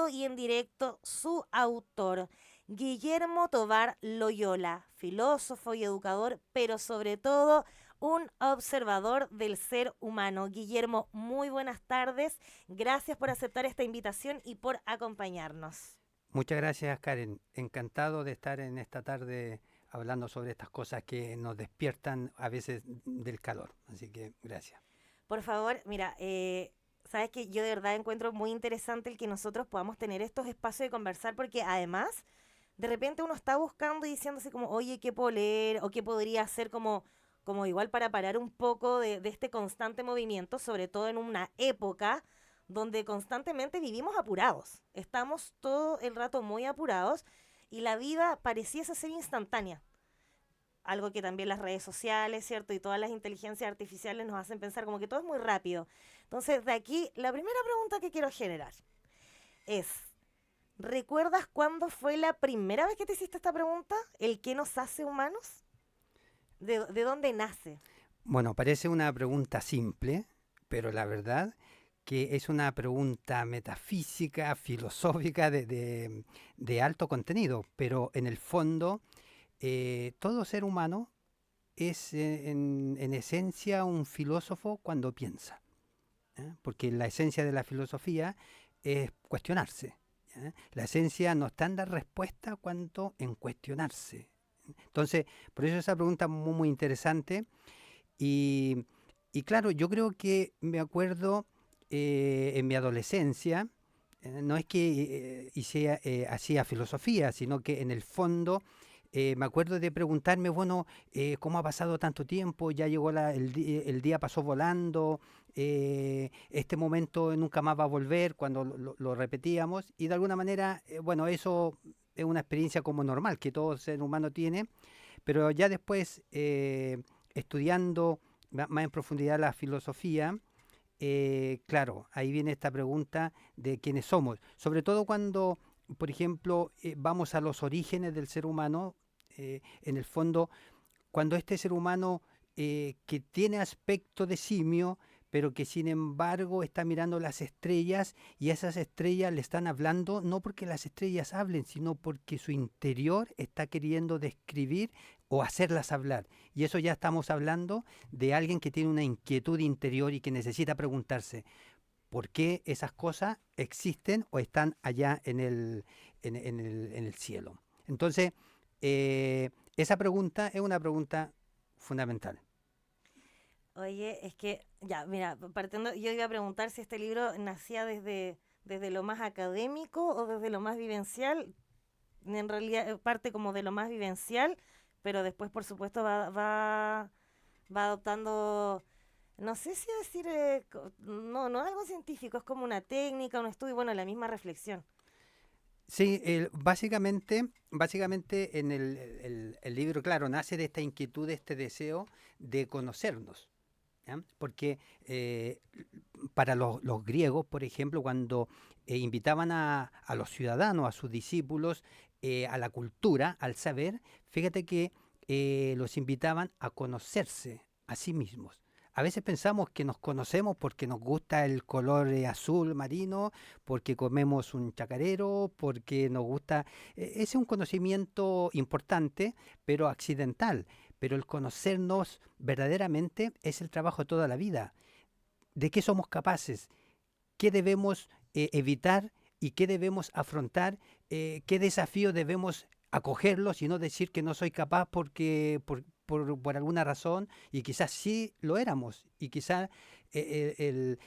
vivo y en directo su autor, Guillermo Tovar Loyola, filósofo y educador, pero sobre todo un observador del ser humano. Guillermo, muy buenas tardes. Gracias por aceptar esta invitación y por acompañarnos. Muchas gracias, Karen. Encantado de estar en esta tarde hablando sobre estas cosas que nos despiertan a veces del calor. Así que gracias. Por favor, mira, sabes que yo de verdad encuentro muy interesante el que nosotros podamos tener estos espacios de conversar porque además de repente uno está buscando y diciéndose como, oye, ¿qué puedo leer? O qué podría hacer como igual para parar un poco de este constante movimiento, sobre todo en una época donde constantemente vivimos apurados. Estamos todo el rato muy apurados y la vida pareciese ser instantánea. Algo que también las redes sociales, ¿cierto? Y todas las inteligencias artificiales nos hacen pensar como que todo es muy rápido. Entonces, de aquí, la primera pregunta que quiero generar es, ¿recuerdas cuándo fue la primera vez que te hiciste esta pregunta? ¿El qué nos hace humanos? ¿De dónde nace? Bueno, parece una pregunta simple, pero la verdad que es una pregunta metafísica, filosófica, de alto contenido. Pero en el fondo, todo ser humano es en esencia un filósofo cuando piensa. Porque la esencia de la filosofía es cuestionarse. ¿Ya? La esencia no está en dar respuesta cuanto en cuestionarse. Entonces, por eso esa pregunta es muy, muy interesante. Y, y claro, yo creo que me acuerdo en mi adolescencia, no es que hacía filosofía, sino que en el fondo me acuerdo de preguntarme, bueno, ¿cómo ha pasado tanto tiempo? Ya llegó el día pasó volando, este momento nunca más va a volver cuando lo repetíamos y de alguna manera, bueno, eso es una experiencia como normal que todo ser humano tiene, pero ya después estudiando más en profundidad la filosofía, claro, ahí viene esta pregunta de quiénes somos, sobre todo cuando, por ejemplo, vamos a los orígenes del ser humano, en el fondo, cuando este ser humano que tiene aspecto de simio, pero que sin embargo está mirando las estrellas y esas estrellas le están hablando, no porque las estrellas hablen, sino porque su interior está queriendo describir o hacerlas hablar. Y eso ya estamos hablando de alguien que tiene una inquietud interior y que necesita preguntarse por qué esas cosas existen o están allá en el cielo. Entonces, esa pregunta es una pregunta fundamental. Oye, es que, ya, mira, partiendo, yo iba a preguntar si este libro nacía desde lo más académico o desde lo más vivencial. En realidad parte como de lo más vivencial, pero después, por supuesto, va adoptando, no sé si decir, no, no es algo científico, es como una técnica, un estudio, bueno, la misma reflexión. Sí, básicamente en el libro, claro, nace de esta inquietud, de este deseo de conocernos. ¿Ya? Porque para los griegos, por ejemplo, cuando invitaban a los ciudadanos, a sus discípulos, a la cultura, al saber, fíjate que los invitaban a conocerse a sí mismos. A veces pensamos que nos conocemos porque nos gusta el color azul marino, porque comemos un chacarero, porque nos gusta... ese es un conocimiento importante, pero accidental. Pero el conocernos verdaderamente es el trabajo de toda la vida. ¿De qué somos capaces? ¿Qué debemos evitar y qué debemos afrontar? ¿Qué desafíos debemos acogerlos y no decir que no soy capaz por alguna razón? Y quizás sí lo éramos. Y quizás el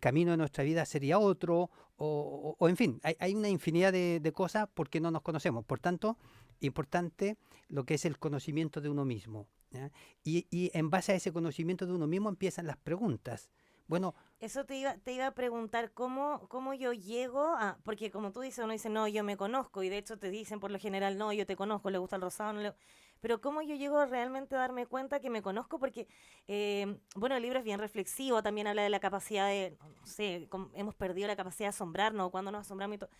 camino de nuestra vida sería otro. O en fin, hay una infinidad de cosas porque no nos conocemos. Por tanto, importante lo que es el conocimiento de uno mismo. ¿Ya? Y en base a ese conocimiento de uno mismo empiezan las preguntas. Bueno, Eso te iba a preguntar cómo yo llego a, porque como tú dices, uno dice, no, yo me conozco, y de hecho te dicen por lo general, no, yo te conozco, le gusta el rosado, no le... Pero cómo yo llego a realmente darme cuenta que me conozco, porque, bueno, el libro es bien reflexivo, también habla de la capacidad de, no sé, hemos perdido la capacidad de asombrarnos, cuando nos asombramos y todo.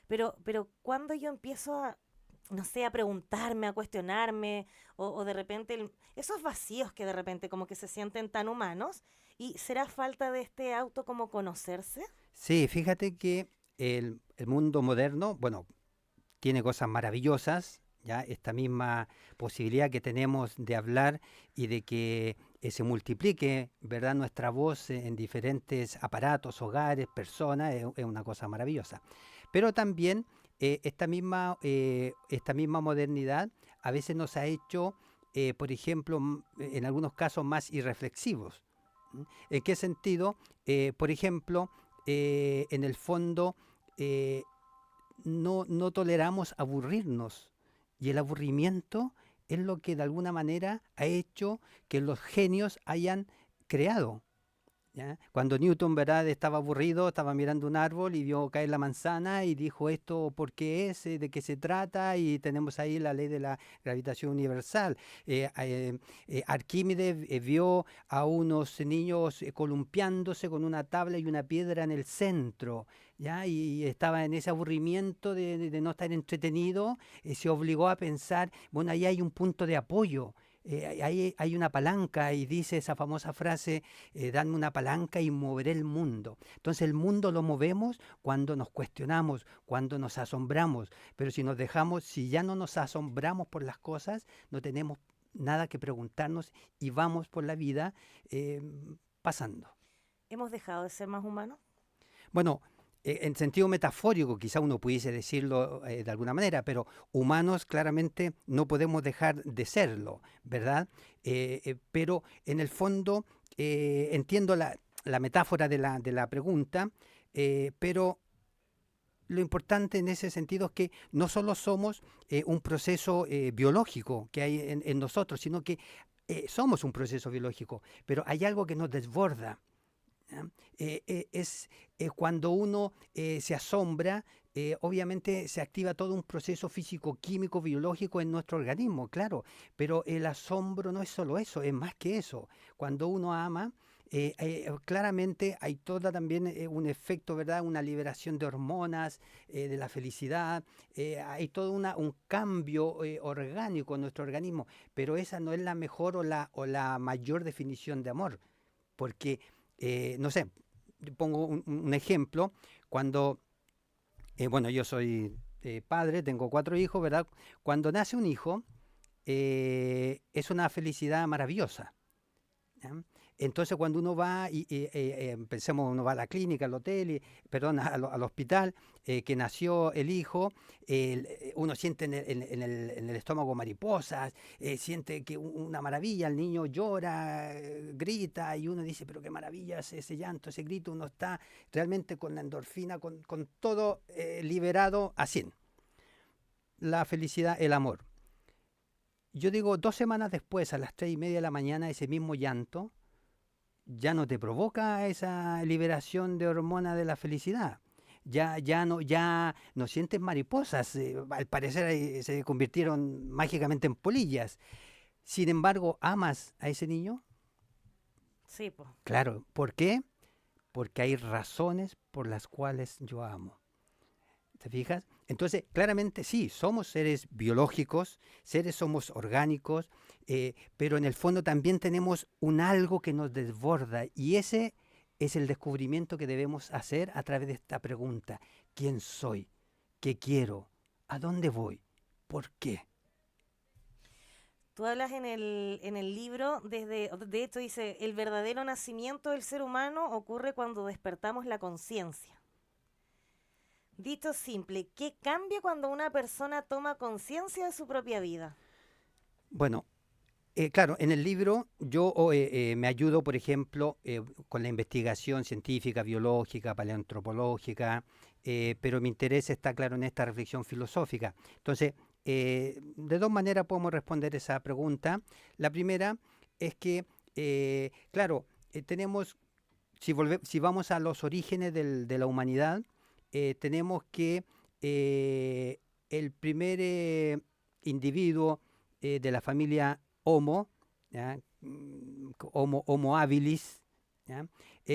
Pero cuando yo empiezo a, no sé, a preguntarme, a cuestionarme, o de repente esos vacíos que de repente como que se sienten tan humanos, y será falta de este auto como conocerse. sí, fíjate que el mundo moderno, bueno, tiene cosas maravillosas, ya esta misma posibilidad que tenemos de hablar y de que se multiplique, ¿verdad?, nuestra voz en diferentes aparatos, hogares, personas, es una cosa maravillosa. Pero también esta misma modernidad a veces nos ha hecho, por ejemplo, en algunos casos más irreflexivos. ¿M? ¿En qué sentido? Por ejemplo, en el fondo, eh, no toleramos aburrirnos. Y el aburrimiento es lo que de alguna manera ha hecho que los genios hayan creado. ¿Ya? Cuando Newton, ¿verdad?, estaba aburrido, estaba mirando un árbol y vio caer la manzana y dijo esto, ¿por qué es? ¿De qué se trata? Y tenemos ahí la ley de la gravitación universal. Arquímedes vio a unos niños columpiándose con una tabla y una piedra en el centro. ¿Ya? Y estaba en ese aburrimiento de no estar entretenido, se obligó a pensar, bueno, ahí hay un punto de apoyo. Ahí hay una palanca y dice esa famosa frase, danme una palanca y moveré el mundo. Entonces el mundo lo movemos cuando nos cuestionamos, cuando nos asombramos, pero si nos dejamos, si ya no nos asombramos por las cosas, no tenemos nada que preguntarnos y vamos por la vida eh, pasando. ¿Hemos dejado de ser más humanos? Bueno, en sentido metafórico, quizá uno pudiese decirlo de alguna manera, pero humanos claramente no podemos dejar de serlo, ¿verdad? Pero en el fondo entiendo la metáfora de la pregunta, pero lo importante en ese sentido es que no solo somos un proceso biológico que hay en nosotros, sino que somos un proceso biológico, pero hay algo que nos desborda. ¿Ya? Es cuando uno se asombra, obviamente se activa todo un proceso físico, químico, biológico en nuestro organismo, claro, pero el asombro no es solo eso, es más que eso. Cuando uno ama, claramente hay toda también un efecto, ¿verdad? Una liberación de hormonas, de la felicidad, hay todo un cambio orgánico en nuestro organismo, pero esa no es la mejor o la mayor definición de amor, porque no sé, pongo un ejemplo, cuando, bueno, yo soy padre, tengo 4 hijos, ¿verdad? Cuando nace un hijo, es una felicidad maravillosa. ¿Ya? Entonces cuando uno va, pensemos, uno va a la clínica, al hotel, perdón, al hospital, que nació el hijo, uno siente en el estómago mariposas, siente que una maravilla, el niño llora, grita, y uno dice, pero qué maravilla es ese llanto, ese grito, uno está realmente con la endorfina, con todo liberado a 100. La felicidad, el amor. Yo digo, 2 semanas después, a las 3:30 de la mañana, ese mismo llanto ya no te provoca esa liberación de hormona de la felicidad. Ya no sientes mariposas, al parecer se convirtieron mágicamente en polillas. Sin embargo, ¿amas a ese niño? Sí, pues. Claro, ¿por qué? Porque hay razones por las cuales yo amo. ¿Te fijas? Entonces, claramente sí, somos seres biológicos, seres somos orgánicos, pero en el fondo también tenemos un algo que nos desborda y ese es el descubrimiento que debemos hacer a través de esta pregunta. ¿Quién soy? ¿Qué quiero? ¿A dónde voy? ¿Por qué? Tú hablas en el libro, de hecho dice, el verdadero nacimiento del ser humano ocurre cuando despertamos la conciencia. Dicho simple, ¿qué cambia cuando una persona toma conciencia de su propia vida? Bueno, claro, en el libro yo me ayudo, por ejemplo, con la investigación científica, biológica, paleoantropológica, pero mi interés está claro en esta reflexión filosófica. Entonces, de 2 maneras podemos responder esa pregunta. La primera es que, claro, tenemos, si vamos a los orígenes de la humanidad, tenemos que el primer individuo de la familia Homo, ¿ya? Homo habilis, ¿ya?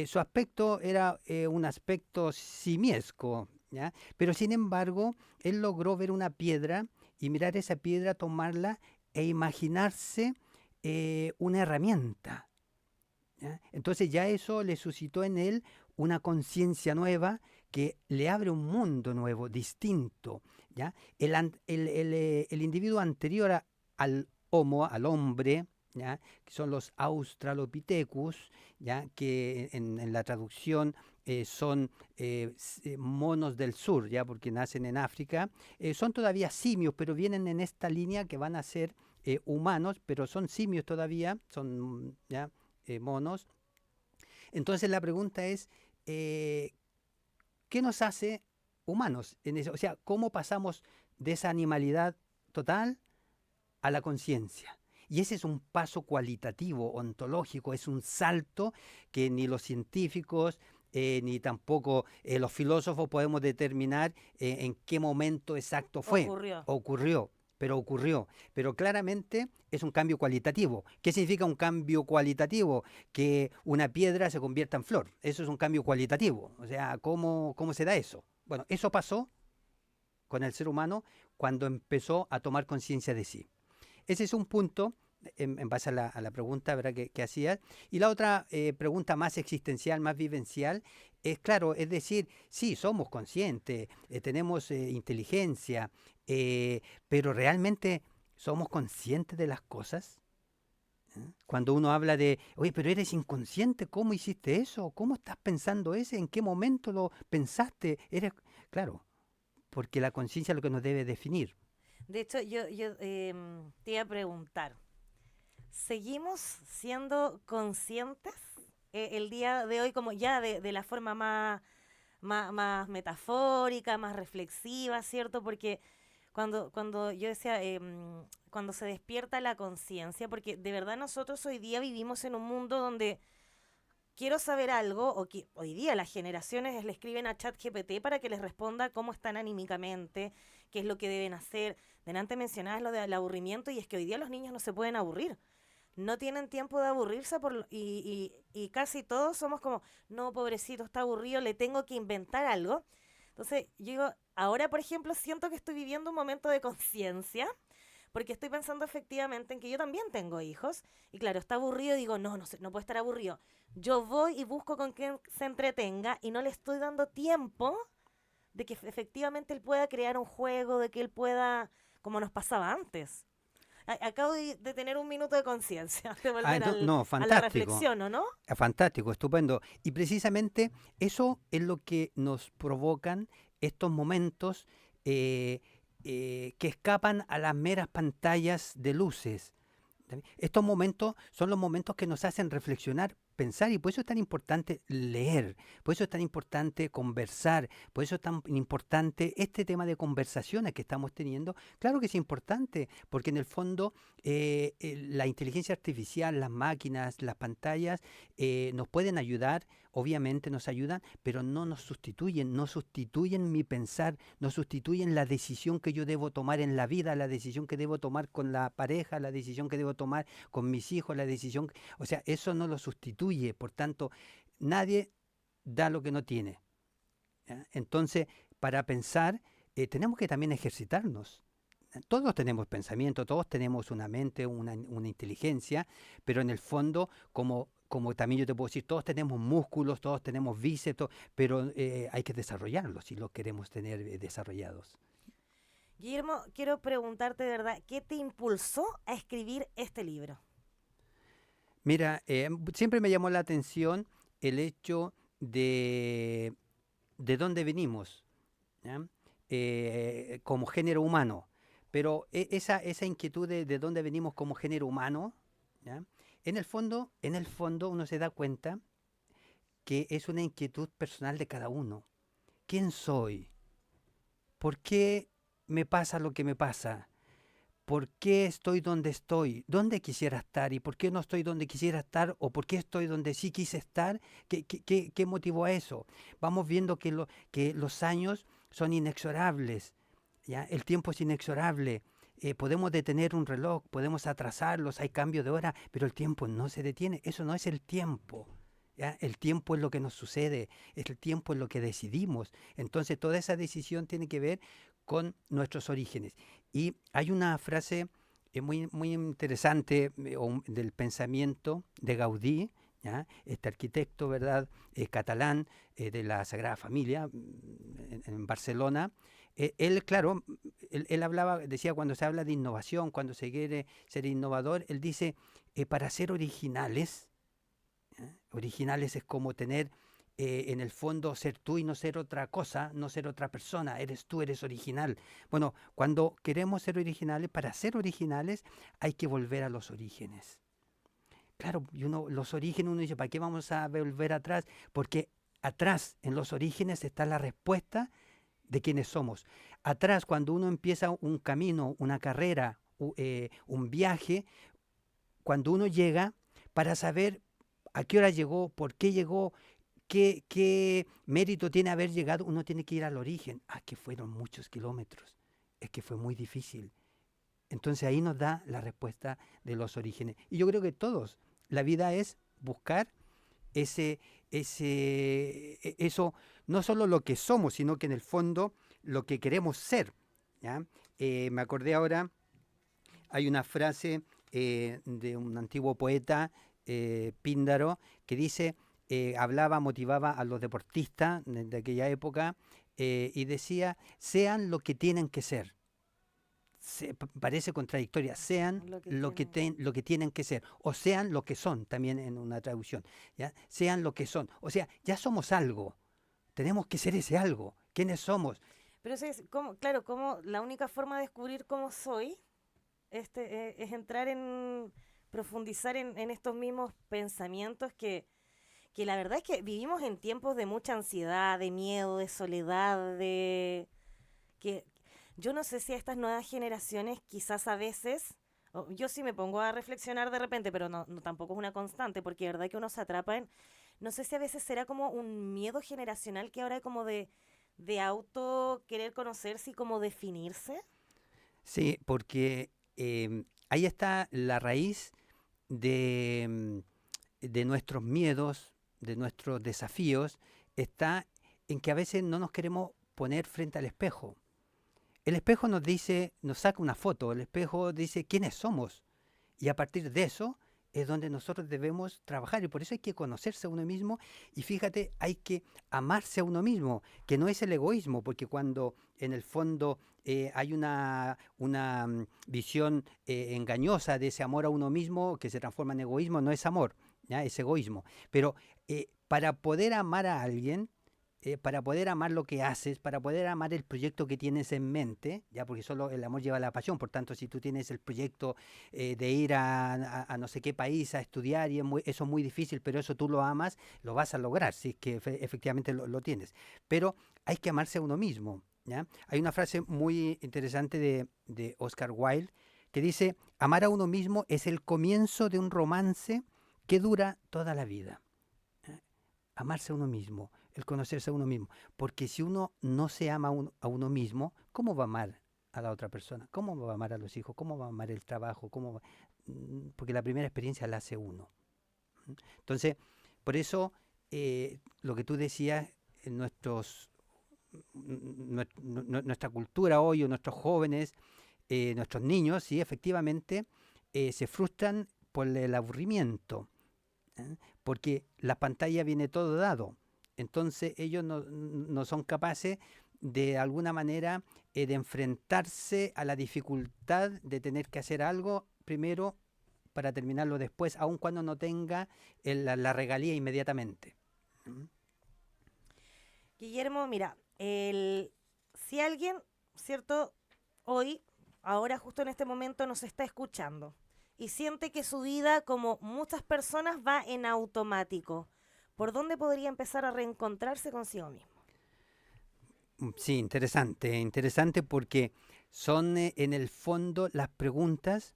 Su aspecto era un aspecto simiesco, ¿ya? Pero sin embargo, él logró ver una piedra y mirar esa piedra, tomarla e imaginarse una herramienta. ¿Ya? Entonces ya eso le suscitó en él una conciencia nueva que le abre un mundo nuevo, distinto, ¿ya? El individuo anterior al homo, al hombre, ¿ya? Que son los Australopithecus, ¿ya? Que en la traducción son monos del sur, ¿ya? Porque nacen en África. Son todavía simios, pero vienen en esta línea que van a ser humanos, pero son simios todavía, son ¿ya? Monos. Entonces la pregunta es, eh, ¿qué nos hace humanos? O sea, ¿cómo pasamos de esa animalidad total a la conciencia? Y ese es un paso cualitativo, ontológico, es un salto que ni los científicos ni tampoco los filósofos podemos determinar en qué momento exacto fue. Ocurrió. Ocurrió. Pero claramente es un cambio cualitativo. ¿Qué significa un cambio cualitativo? Que una piedra se convierta en flor. Eso es un cambio cualitativo. O sea, ¿cómo se da eso? Bueno, eso pasó con el ser humano cuando empezó a tomar conciencia de sí. Ese es un punto en base a la pregunta, ¿verdad? Que hacías. Y la otra pregunta más existencial, más vivencial, es claro, es decir, sí, somos conscientes, tenemos inteligencia, pero realmente somos conscientes de las cosas. Cuando uno habla de, oye, pero eres inconsciente, ¿cómo hiciste eso? ¿Cómo estás pensando eso? ¿En qué momento lo pensaste? Claro, porque la conciencia es lo que nos debe definir. De hecho, yo te iba a preguntar, ¿seguimos siendo conscientes el día de hoy como ya de la forma más metafórica, más reflexiva, ¿cierto? Porque cuando yo decía, cuando se despierta la conciencia, porque de verdad nosotros hoy día vivimos en un mundo donde quiero saber algo, o que hoy día las generaciones le escriben a ChatGPT para que les responda cómo están anímicamente, qué es lo que deben hacer. Delante mencionabas lo del aburrimiento, y es que hoy día los niños no se pueden aburrir. No tienen tiempo de aburrirse y casi todos somos como, no, pobrecito, está aburrido, le tengo que inventar algo. Entonces, yo digo, ahora, por ejemplo, siento que estoy viviendo un momento de conciencia, porque estoy pensando efectivamente en que yo también tengo hijos, y claro, está aburrido, digo, no puede estar aburrido. Yo voy y busco con quien se entretenga y no le estoy dando tiempo de que efectivamente él pueda crear un juego, de que él pueda, como nos pasaba antes. Acabo de tener un minuto de conciencia, de volver No, a la fantástico. reflexión, ¿o no? Fantástico, estupendo. Y precisamente eso es lo que nos provocan estos momentos eh, que escapan a las meras pantallas de luces. Estos momentos son los momentos que nos hacen reflexionar, pensar, y por eso es tan importante leer, por eso es tan importante conversar, por eso es tan importante este tema de conversaciones que estamos teniendo. Claro que es importante, porque en el fondo la inteligencia artificial, las máquinas, las pantallas nos pueden ayudar, obviamente nos ayudan, pero no nos sustituyen, no sustituyen mi pensar, no sustituyen la decisión que yo debo tomar en la vida, la decisión que debo tomar con la pareja, la decisión que debo tomar con mis hijos, la decisión, o sea, eso no lo sustituye, por tanto, nadie da lo que no tiene. ¿Ya? Entonces, para pensar, tenemos que también ejercitarnos. Todos tenemos pensamiento, todos tenemos una mente, una inteligencia, pero en el fondo, como también yo te puedo decir, todos tenemos músculos, todos tenemos bíceps, pero hay que desarrollarlos si los queremos tener desarrollados. Guillermo, quiero preguntarte de verdad, ¿qué te impulsó a escribir este libro? Mira, siempre me llamó la atención el hecho de dónde venimos, ¿ya? Como género humano. Pero esa inquietud de dónde venimos como género humano, ¿ya? En el fondo uno se da cuenta que es una inquietud personal de cada uno. ¿Quién soy? ¿Por qué me pasa lo que me pasa? ¿Por qué estoy donde estoy? ¿Dónde quisiera estar? ¿Y por qué no estoy donde quisiera estar? ¿O por qué estoy donde sí quise estar? ¿Qué motivó a eso? Vamos viendo que los años son inexorables, ¿ya? El tiempo es inexorable. Podemos detener un reloj, podemos atrasarlos, hay cambio de hora, pero el tiempo no se detiene. Eso no es el tiempo. ¿Ya? El tiempo es lo que nos sucede, el tiempo es lo que decidimos. Entonces toda esa decisión tiene que ver con nuestros orígenes. Y hay una frase muy interesante del pensamiento de Gaudí, ¿ya? Este arquitecto, ¿verdad? Catalán, de la Sagrada Familia, en Barcelona. Él, claro, él hablaba, decía, cuando se habla de innovación, cuando se quiere ser innovador, él dice, para ser originales, ¿ya? Originales es como tener, en el fondo, ser tú y no ser otra cosa, no ser otra persona, eres tú, eres original. Bueno, cuando queremos ser originales, para ser originales hay que volver a los orígenes. Claro, y uno, los orígenes, uno dice, ¿para qué vamos a volver atrás? Porque atrás, en los orígenes, está la respuesta de quiénes somos. Atrás, cuando uno empieza un camino, una carrera, un viaje, cuando uno llega, para saber a qué hora llegó, por qué llegó, qué mérito tiene haber llegado, uno tiene que ir al origen. Ah, que fueron muchos kilómetros. Es que fue muy difícil. Entonces ahí nos da la respuesta de los orígenes. Y yo creo que todos, la vida es buscar ese, eso, no solo lo que somos, sino que en el fondo lo que queremos ser. ¿Ya? Me acordé ahora, hay una frase de un antiguo poeta, Píndaro, que dice, hablaba, motivaba a los deportistas de aquella época, y decía, sean lo que tienen que ser. Parece contradictoria, sean Lo que lo que, tienen. lo que tienen que ser, o sean lo que son, también en una traducción, ¿ya? Sean lo que son, o sea, ya somos algo, tenemos que ser ese algo, ¿quiénes somos? Pero eso es como, claro, como la única forma de descubrir cómo soy es entrar en profundizar en estos mismos pensamientos que la verdad es que vivimos en tiempos de mucha ansiedad, de miedo, de soledad, de que yo no sé si a estas nuevas generaciones quizás a veces, yo sí me pongo a reflexionar de repente, pero no tampoco es una constante, porque de verdad que uno se atrapa en, no sé si a veces será como un miedo generacional que ahora hay como de auto querer conocerse y como definirse. Sí, porque ahí está la raíz de, de nuestros miedos, de nuestros desafíos, está en que a veces no nos queremos poner frente al espejo. El espejo nos dice, nos saca una foto, el espejo dice quiénes somos. Y a partir de eso es donde nosotros debemos trabajar. Y por eso hay que conocerse a uno mismo. Y fíjate, hay que amarse a uno mismo, que no es el egoísmo, porque cuando en el fondo hay una visión engañosa de ese amor a uno mismo que se transforma en egoísmo, no es amor, ¿ya? Es egoísmo. Pero para poder amar a alguien, para poder amar lo que haces, para poder amar el proyecto que tienes en mente, ya porque solo el amor lleva a la pasión, por tanto, si tú tienes el proyecto de ir a no sé qué país a estudiar, y eso es muy difícil, pero eso tú lo amas, lo vas a lograr, si es que efectivamente lo tienes. Pero hay que amarse a uno mismo. ¿Ya? Hay una frase muy interesante de Oscar Wilde que dice, amar a uno mismo es el comienzo de un romance que dura toda la vida. ¿Eh? Amarse a uno mismo, el conocerse a uno mismo. Porque si uno no se ama a uno mismo, ¿cómo va a amar a la otra persona? ¿Cómo va a amar a los hijos? ¿Cómo va a amar el trabajo? Porque la primera experiencia la hace uno. Entonces, por eso, lo que tú decías, nuestros, nuestra cultura hoy, o nuestros jóvenes, nuestros niños, sí, efectivamente, se frustran por el aburrimiento, ¿eh? Porque la pantalla viene todo dado. Entonces ellos no son capaces de alguna manera de enfrentarse a la dificultad de tener que hacer algo primero para terminarlo después, aun cuando no tenga la regalía inmediatamente. ¿Mm? Guillermo, mira, si alguien, ¿cierto? Hoy, ahora justo en este momento nos está escuchando y siente que su vida, como muchas personas, va en automático, ¿por dónde podría empezar a reencontrarse consigo mismo? Sí, interesante, interesante porque son en el fondo las preguntas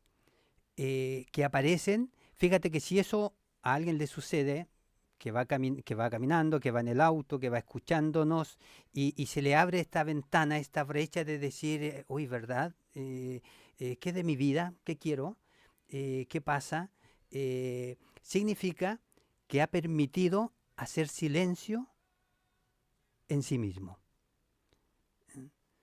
que aparecen. Fíjate que si eso a alguien le sucede, que va caminando, que va en el auto, que va escuchándonos, y se le abre esta ventana, esta brecha de decir, uy, ¿verdad? ¿Qué de mi vida? ¿Qué quiero? ¿Qué pasa? Significa que ha permitido hacer silencio en sí mismo.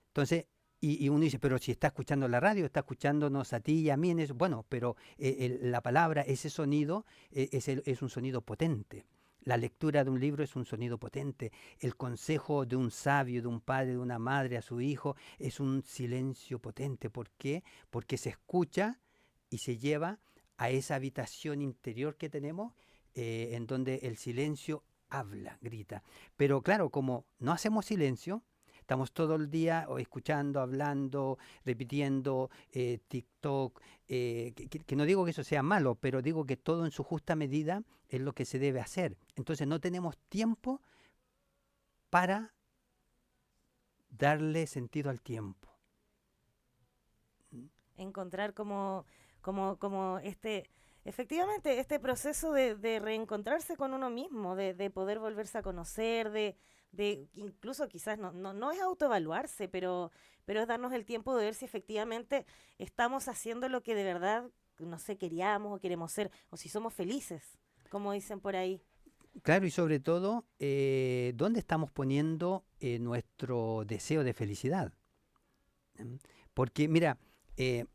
Entonces, Y uno dice, pero si está escuchando la radio, está escuchándonos a ti y a mí, bueno, pero la palabra, ese sonido, es un sonido potente. La lectura de un libro es un sonido potente. El consejo de un sabio, de un padre, de una madre a su hijo, es un silencio potente. ¿Por qué? Porque se escucha y se lleva a esa habitación interior que tenemos, en donde el silencio habla, grita. Pero claro, como no hacemos silencio, estamos todo el día escuchando, hablando, repitiendo, TikTok, que no digo que eso sea malo, pero digo que todo en su justa medida es lo que se debe hacer. Entonces no tenemos tiempo para darle sentido al tiempo. Encontrar como efectivamente, este proceso de reencontrarse con uno mismo, de poder volverse a conocer, de incluso quizás no es autoevaluarse, pero es darnos el tiempo de ver si efectivamente estamos haciendo lo que de verdad, no sé, queríamos o queremos ser, o si somos felices, como dicen por ahí. Claro, y sobre todo, ¿dónde estamos poniendo nuestro deseo de felicidad? ¿Mm? Porque, mira, eh,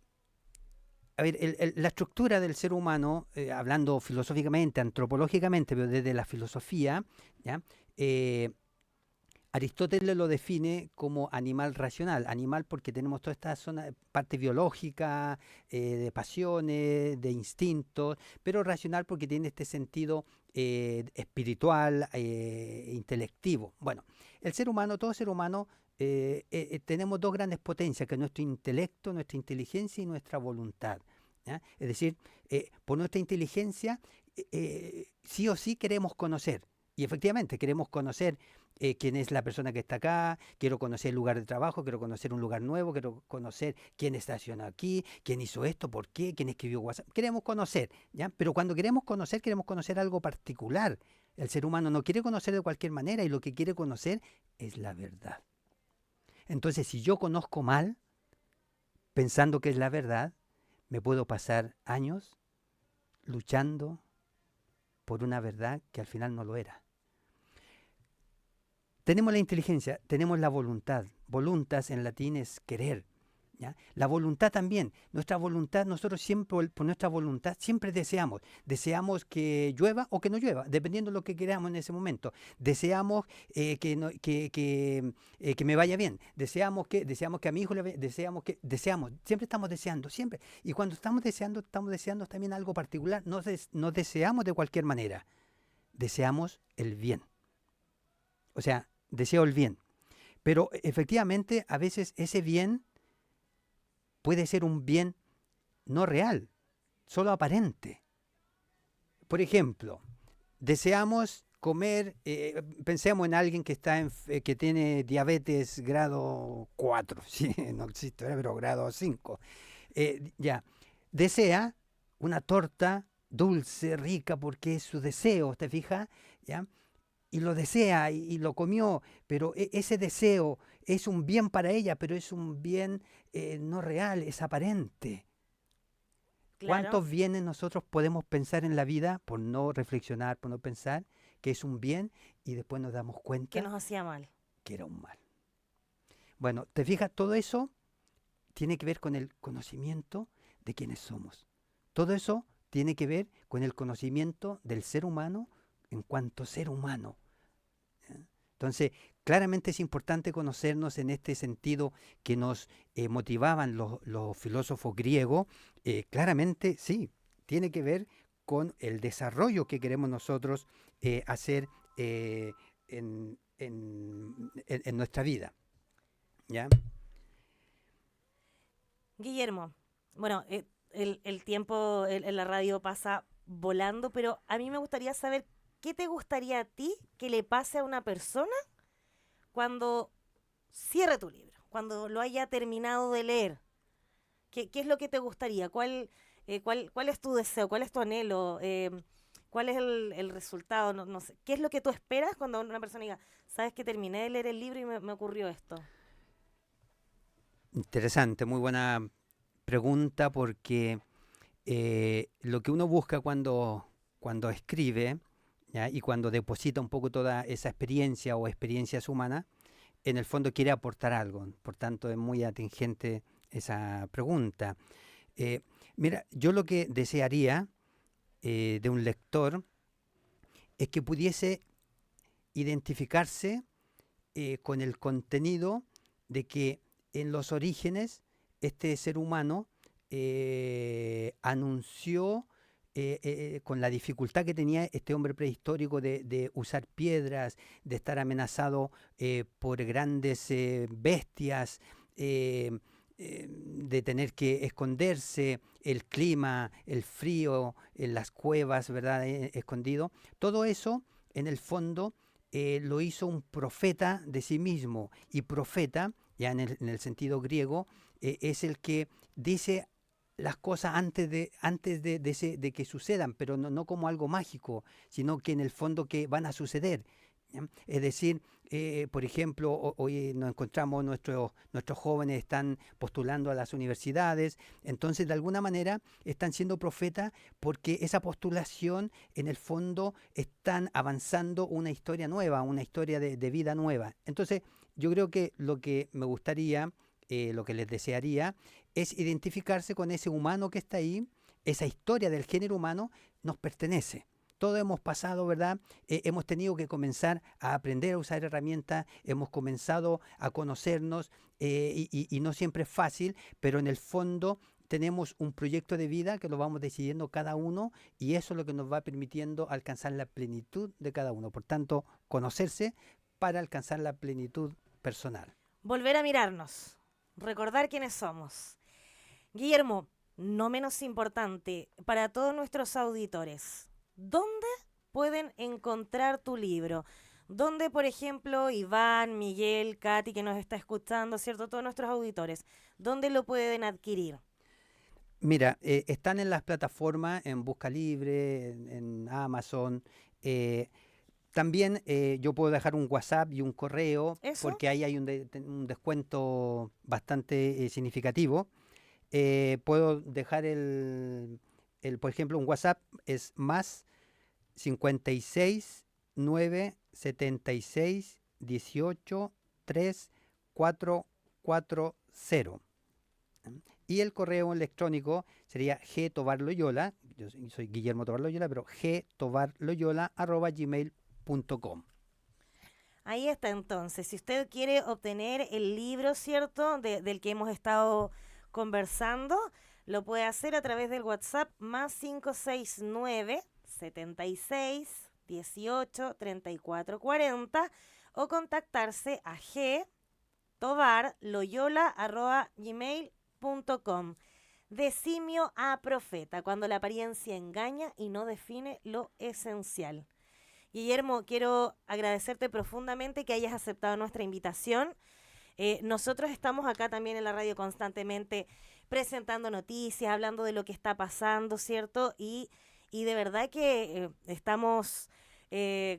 a ver, la estructura del ser humano, hablando filosóficamente, antropológicamente, pero desde la filosofía, ¿ya? Eh, Aristóteles lo define como animal racional. Animal porque tenemos toda esta zona, parte biológica, de pasiones, de instintos, pero racional porque tiene este sentido espiritual, intelectivo. Bueno, el ser humano, todo ser humano, tenemos dos grandes potencias, que es nuestro intelecto, nuestra inteligencia y nuestra voluntad. ¿Ya? Es decir, por nuestra inteligencia, sí o sí queremos conocer. Y efectivamente queremos conocer quién es la persona que está acá, quiero conocer el lugar de trabajo, quiero conocer un lugar nuevo, quiero conocer quién estacionó aquí, quién hizo esto, por qué, quién escribió WhatsApp. Queremos conocer, ¿ya? Pero cuando queremos conocer algo particular. El ser humano no quiere conocer de cualquier manera y lo que quiere conocer es la verdad. Entonces, si yo conozco mal, pensando que es la verdad, me puedo pasar años luchando por una verdad que al final no lo era. Tenemos la inteligencia, tenemos la voluntad. Voluntas en latín es querer. ¿Ya? La voluntad también. Nuestra voluntad, nosotros siempre, por nuestra voluntad, siempre deseamos. Deseamos que llueva o que no llueva, dependiendo de lo que queramos en ese momento. Deseamos que me vaya bien. Deseamos que a mi hijo le vaya, deseamos. Siempre estamos deseando, siempre. Y cuando estamos deseando también algo particular. No deseamos de cualquier manera. Deseamos el bien. O sea, deseo el bien. Pero efectivamente, a veces ese bien puede ser un bien no real, solo aparente. Por ejemplo, deseamos comer, pensemos en alguien que que tiene diabetes grado 4, sí, no existe, pero grado 5. Ya, desea una torta dulce, rica, porque es su deseo, ¿te fijas? ¿Ya? Y lo desea y lo comió, pero ese deseo es un bien para ella, pero es un bien no real, es aparente. Claro, ¿Cuántos bienes nosotros podemos pensar en la vida por no reflexionar, por no pensar que es un bien y después nos damos que cuenta nos hacía mal. que era un mal? Bueno, te fijas, todo eso tiene que ver con el conocimiento de quiénes somos. Todo eso tiene que ver con el conocimiento del ser humano en cuanto ser humano. ¿Ya? Entonces, claramente es importante conocernos en este sentido que nos motivaban los filósofos griegos. Claramente, sí, tiene que ver con el desarrollo que queremos nosotros hacer en nuestra vida. ¿Ya? Guillermo, bueno, el tiempo en la radio pasa volando, pero a mí me gustaría saber qué te gustaría a ti que le pase a una persona cuando cierre tu libro, cuando lo haya terminado de leer. ¿Qué es lo que te gustaría? ¿Cuál es tu deseo? ¿Cuál es tu anhelo? ¿Cuál es el resultado? No sé. ¿Qué es lo que tú esperas cuando una persona diga, sabes que terminé de leer el libro y me ocurrió esto? Interesante, muy buena pregunta porque lo que uno busca cuando escribe, ¿ya? Y cuando deposita un poco toda esa experiencia o experiencias humanas, en el fondo quiere aportar algo. Por tanto, es muy atingente esa pregunta. Eh, Mira, yo lo que desearía de un lector es que pudiese identificarse con el contenido de que en los orígenes este ser humano anunció con la dificultad que tenía este hombre prehistórico de usar piedras, de estar amenazado por grandes bestias, de tener que esconderse, el clima, el frío, en las cuevas, ¿verdad? Escondido. Todo eso, en el fondo, lo hizo un profeta de sí mismo. Y profeta, ya en el sentido griego, es el que dice las cosas de que sucedan, pero no como algo mágico, sino que en el fondo que van a suceder. ¿Ya? Es decir, por ejemplo, hoy nos encontramos, nuestros jóvenes están postulando a las universidades, entonces de alguna manera están siendo profetas porque esa postulación en el fondo están avanzando una historia nueva, una historia de vida nueva. Entonces yo creo que lo que me gustaría, lo que les desearía, es identificarse con ese humano que está ahí, esa historia del género humano nos pertenece. Todos hemos pasado, ¿verdad? Hemos tenido que comenzar a aprender a usar herramientas, hemos comenzado a conocernos y no siempre es fácil, pero en el fondo tenemos un proyecto de vida que lo vamos decidiendo cada uno y eso es lo que nos va permitiendo alcanzar la plenitud de cada uno. Por tanto, conocerse para alcanzar la plenitud personal. Volver a mirarnos, recordar quiénes somos. Guillermo, no menos importante, para todos nuestros auditores, ¿dónde pueden encontrar tu libro? ¿Dónde, por ejemplo, Iván, Miguel, Katy, que nos está escuchando, ¿cierto? Todos nuestros auditores, ¿dónde lo pueden adquirir? Mira, están en las plataformas, en Busca Libre, en Amazon. eh, También yo puedo dejar un WhatsApp y un correo, ¿Eso? porque ahí hay un descuento bastante significativo. Puedo dejar por ejemplo, un WhatsApp es más 56 9 76 18 3 4 4 0. Y el correo electrónico sería gtobarloyola, yo soy Guillermo Tobar Loyola, pero gtobarloyola@gmail.com. Ahí está entonces. Si usted quiere obtener el libro, ¿cierto? Del que hemos estado conversando, lo puede hacer a través del WhatsApp más 569 76 18 34 40 o contactarse a gtobarloyola@gmail.com. De simio a profeta, cuando la apariencia engaña y no define lo esencial. Guillermo, quiero agradecerte profundamente que hayas aceptado nuestra invitación. Nosotros estamos acá también en la radio constantemente presentando noticias, hablando de lo que está pasando, ¿cierto? Y de verdad que estamos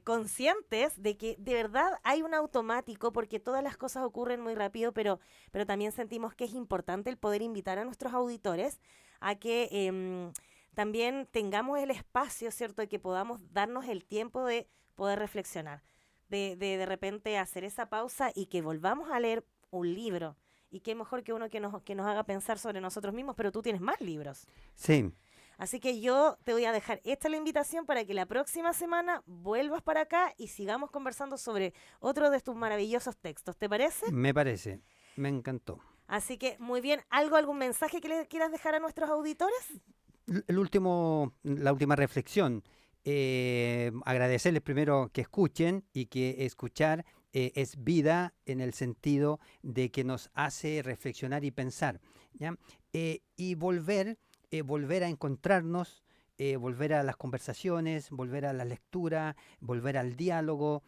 conscientes de que de verdad hay un automático porque todas las cosas ocurren muy rápido, pero también sentimos que es importante el poder invitar a nuestros auditores a que también tengamos el espacio, ¿cierto? De que podamos darnos el tiempo de poder reflexionar, de repente hacer esa pausa y que volvamos a leer un libro. Y qué mejor que uno que nos haga pensar sobre nosotros mismos, pero tú tienes más libros. Sí, Así que yo te voy a dejar esta la invitación para que la próxima semana vuelvas para acá y sigamos conversando sobre otro de tus maravillosos textos. ¿Te parece? me parece, me encantó. Así que muy bien, ¿algún mensaje que le quieras dejar a nuestros auditores? La última reflexión. Agradecerles primero que escuchen y que escuchar es vida en el sentido de que nos hace reflexionar y pensar, ¿ya? Y volver a encontrarnos, volver a las conversaciones, volver a la lectura, volver al diálogo,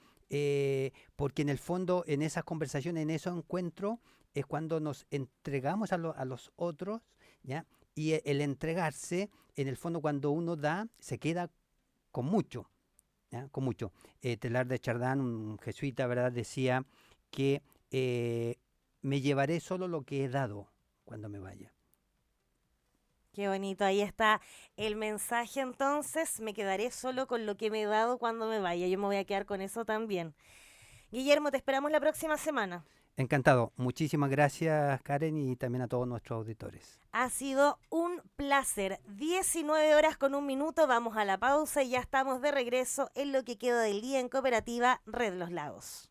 porque en el fondo en esas conversaciones, en esos encuentros, es cuando nos entregamos a los otros, ¿ya? Y el entregarse, en el fondo, cuando uno da, se queda con mucho, ¿ya? Con mucho. Teilhard de Chardin, un jesuita, ¿verdad?, decía que me llevaré solo lo que he dado cuando me vaya. Qué bonito, ahí está el mensaje entonces. Me quedaré solo con lo que me he dado cuando me vaya. Yo me voy a quedar con eso también. Guillermo, te esperamos la próxima semana. Encantado. Muchísimas gracias, Karen, y también a todos nuestros auditores. Ha sido un placer. 19 horas con 1 minuto, vamos a la pausa y ya estamos de regreso en lo que queda del día en Cooperativa Red Los Lagos.